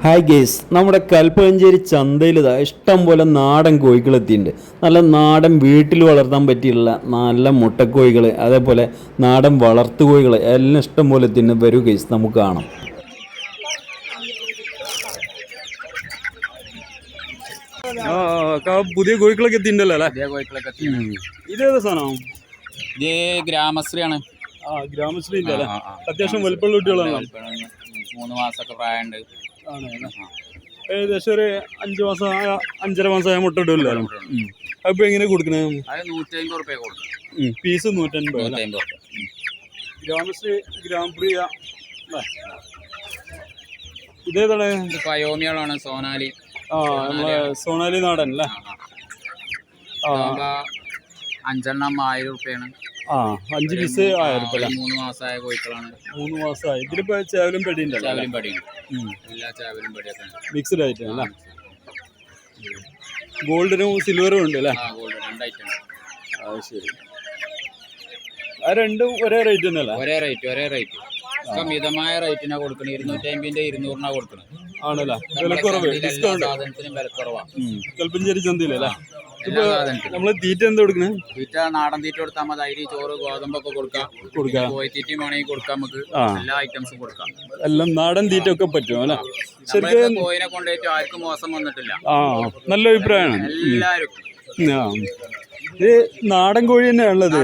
Hi guys, നമ്മുടെ കൽപ്പകഞ്ചേരി ചന്തയിൽ ഇഷ്ടം പോലെ നാടൻ കോഴികൾ എത്തിയിട്ടുണ്ട്. നല്ല നാടൻ വീട്ടിൽ വളർത്താൻ പറ്റിയുള്ള നല്ല മുട്ടക്കോഴികൾ, അതേപോലെ നാടൻ വളർത്തു കോഴികൾ എല്ലാം ഇഷ്ടം പോലെ എത്തിയിട്ടുണ്ട്. വരൂ ഗേസ്, നമുക്ക് കാണാം. പുതിയ കോഴികളൊക്കെ എത്തിയിട്ടുണ്ടല്ലോ അല്ലേ? ഇതേതാ സാധനം? ഇത് ഗ്രാമശ്രീയാണ്. ഗ്രാമശ്രീ അല്ലേ? അത്യാവശ്യം വലുപ്പമുള്ള കുട്ടികളാണ്. 3 മാസമൊക്കെ പ്രായമുണ്ട്. ഏകദേശം ഒരു 5 മാസം 5.5 മാസമായ മുട്ട ഇടുമല്ലോ. അപ്പൊ എങ്ങനെ കൊടുക്കണേ? 150 റുപ്യ കൊടുക്കും. പീസ് 150. ഗ്രാമശ്രീ ഗ്രാംപ്രിയ ഇതേതാണ്? പയോമികളാണ്. സോനാലി. നമ്മളെ സോണാലി നാടൻ അല്ലേ? 5 1000 റുപ്യാണ്. 5 പീസ് 1000 റുപ്യ. 3 മാസമായ കോഴിക്കളാണ്. 3 മാസമായി. ഇതിലിപ്പോ ചേവലും പെടിയുണ്ട്. ചേവലും പെടിയുണ്ട്. എല്ലാ ചേവലും പെടിയൊക്കെ മിക്സ്ഡ് ആയിട്ട് അല്ലേ? ഗോൾഡനും സിൽവറും ഉണ്ട് അല്ലേ? Gold 2 item. അത് ശരി. ആ രണ്ടും ഒരേ റേറ്റ് തന്നെ അല്ലേ? ഒരേ റേറ്റ്. മിതമായ റേറ്റിനാ കൊടുക്കണേ. 250 200 കൊടുക്കണം. ആണല്ലേ? വിലക്കുറവ്, ഡിസ്കൗണ്ട്. സാധനത്തിനും വിലക്കുറവാ കൽപ്പഞ്ചേരി ചന്തയിലല്ലേ? ഇപ്പൊ നമ്മള് തീറ്റ എന്താ കൊടുക്കണേ? തീറ്റ നാടൻ തീറ്റ കൊടുത്താൽ മതി. അരി, ചോറ്, ഗോതമ്പൊക്കെ കൊടുക്കാം. കോഴിത്തീറ്റയും വേണമെങ്കിൽ കൊടുക്കാം. നമുക്ക് എല്ലാ ഐറ്റംസും കൊടുക്കാം. എല്ലാം നാടൻ തീറ്റ ഒക്കെ പറ്റും അല്ലെ? ശരിക്കും കോഴിനെ കൊണ്ടുപോയിട്ട് ആർക്കും മോശം വന്നിട്ടില്ല. നല്ല അഭിപ്രായമാണ് എല്ലാവരും. ഇത് നാടൻ കോഴി തന്നെയാണുള്ളത്.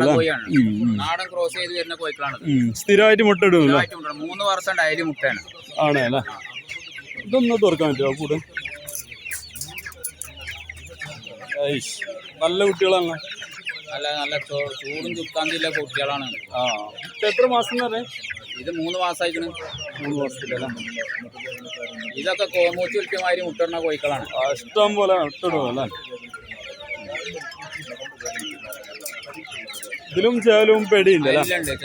നാടൻ ക്രോസ് ചെയ്ത് വരുന്ന കോഴികളാണ്. സ്ഥിരമായിട്ട് മുട്ട ഇടും. 3 വർഷം ഡയലി മുട്ടയാണ്. ആണ് അല്ലേ? ഇതൊന്ന് തുറക്കാൻ പറ്റുമോ കൂടെ? നല്ല കുട്ടികളാണ്. നല്ല ചൂടും ചുക്കാന്തിയുള്ള കുട്ടികളാണ്. എത്ര മാസം എന്ന് പറഞ്ഞേ? ഇത് 3 മാസമായിരിക്കണം. 3 മാസത്തിലല്ലേ? ഇതൊക്കെ കോമൂച്ച് വിൽക്കുമാതിരി മുട്ടിടുന്ന കോഴികളാണ്. ഇഷ്ടം പോലെ മുട്ടിടും അല്ലേ? ഇതിലും ചേവലും പെടിയുണ്ട്.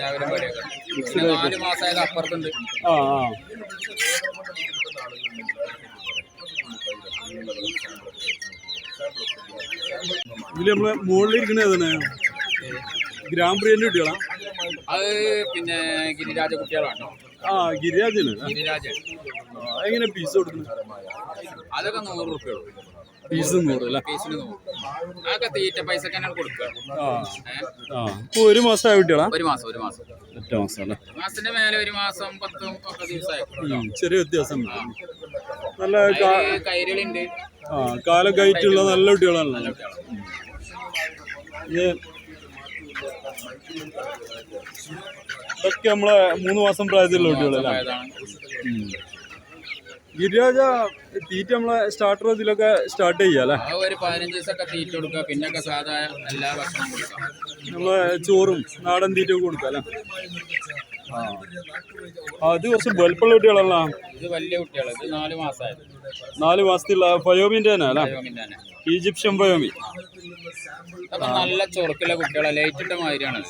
ചേവലും പെടിയൊക്കെ 4 മാസമായത് അപ്പുറത്തുണ്ട്. ഇതില് നമ്മള് മുകളിലിരിക്കണേ ഗ്രാംപ്രിയന്റെ കുട്ടികളാ? അത് പിന്നെ ഗിരിരാജ കുട്ടികളാണ്. ഗിരിരാജൻ. എങ്ങനെ പീസ് കൊടുക്കുന്നത്? അതൊക്കെ 100 റുപ്യ. പീസ് 100 അല്ലേ? പീസിന് 100. അതൊക്കെ തീറ്റ പൈസ കൊടുക്കുക. 1 മാസമായ കുട്ടികളാ? 1 മാസം. 1 മാസം അല്ലേ? മാസത്തിന്റെ മേലെ 1 മാസം 10 ഒക്കെ ദിവസമായി. ചെറിയ വ്യത്യാസം. നല്ല കൈരളുണ്ട്. കാലൊക്കെ ആയിട്ടുള്ള നല്ല കുട്ടികളാണ്. ഇതൊക്കെ നമ്മളെ 3 മാസം പ്രായത്തിലുള്ള കുട്ടികളല്ലേ? ഗിരിരാജ തീറ്റ നമ്മളെ സ്റ്റാർട്ടർ ഇതിലൊക്കെ സ്റ്റാർട്ട് ചെയ്യാല്ലേ? ഒരു 15 ദിവസമൊക്കെ തീറ്റ കൊടുക്കുക. പിന്നെ സാധാ എല്ലാ ഭക്ഷണം കൊടുക്കാം. നമ്മളെ ചോറും നാടൻ തീറ്റ കൊടുക്കാം അല്ലേ? അത് കുറച്ച് വലുപ്പമുള്ള കുട്ടികളല്ല? ഇത് വലിയ കുട്ടികൾ. ഇത് 4 മാസമായത്. 4 മാസത്തിലുള്ള പയോമിന്റെ തന്നെ അല്ലേ? ഈജിപ്ഷ്യൻ പയോമി. നല്ല ചൊറുക്കുള്ള കുട്ടികളെ ലൈറ്റിന്റെ മാതിരിയാണ്.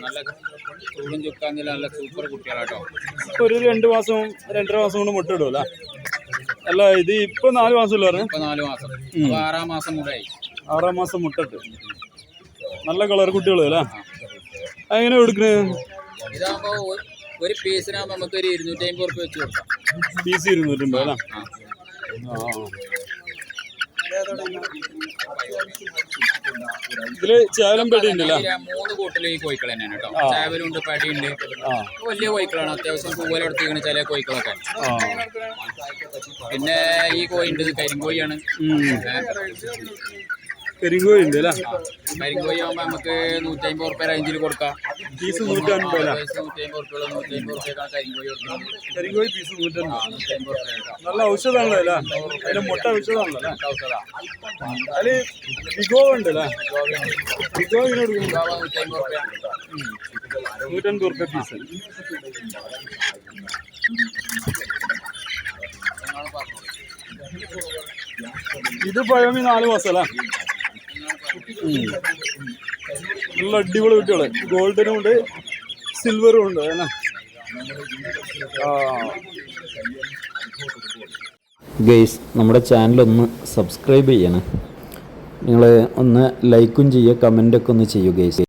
നല്ല ചൂടും ചുക്കാന്നില്ല നല്ല സൂപ്പർ കുട്ടികളാട്ടോ. ഒരു 2 മാസം 2.5 മാസം കൊണ്ട് മുട്ട ഇടും അല്ലേ? അല്ല, ഇത് ഇപ്പൊ 4 മാസം പറഞ്ഞു. ഇപ്പൊ 4 മാസം. 6 മാസം മുടയായി. 6 മാസം മുട്ടിട്ട് നല്ല കളർ കുട്ടികൾ അല്ലേ? എങ്ങനെ കൊടുക്കണേ? ഇതാകുമ്പോ ഒരു പീസിനാകുമ്പോ നമുക്ക് ഒരു 250 റുപ്യ വെച്ച് കൊടുക്കാം. പീസ് 250 അല്ലേ? ഇതില് ചേവലും പെടിയുണ്ടല്ലോ? 3 കൂട്ടില് ഈ കോഴിക്കൾ തന്നെയാണ് കേട്ടോ. ചേവലുണ്ട്, പടിയുണ്ട്. വലിയ കോഴിക്കളാണ്. അത്യാവശ്യം പൂവലെടുത്തിരിക്കുന്ന ചില കോഴിക്കളൊക്കെ. പിന്നെ ഈ കോഴി ഉണ്ട്, കരിങ്കോഴിയാണ്. കരിങ്കോഴി ഉണ്ട് അല്ലേ? കരിങ്കോഴി ആകുമ്പോ നമുക്ക് 150 റുപ്യ റേഞ്ചിൽ കൊടുക്കാം. പീസ് 150 റുപ്യ. 150 റുപ്യ കരിങ്കോഴി പീസ് 150. നല്ല ഔഷധമാണല്ലോ അല്ലേ? അതിന്റെ മുട്ട ഔഷധമാണല്ലോ അല്ലേ? അതില് വിഗോ ഉണ്ട് അല്ലേ? വിഗോ ഇങ്ങനെ കൊടുക്കുന്നു. 150 റുപ്യ പീസ്. ഇത് പഴമി 4 മാസം അല്ലേ? നല്ല അടിപൊളി കുട്ടികള്. ഗോൾഡനും ഉണ്ട്, സിൽവറും ഉണ്ട് അല്ലേ? ഗൈസ്, നമ്മുടെ ചാനലൊന്ന് സബ്സ്ക്രൈബ് ചെയ്യണം. നിങ്ങൾ ഒന്ന് ലൈക്കും ചെയ്യുക, കമൻ്റൊക്കെ ഒന്ന് ചെയ്യുക ഗൈസ്.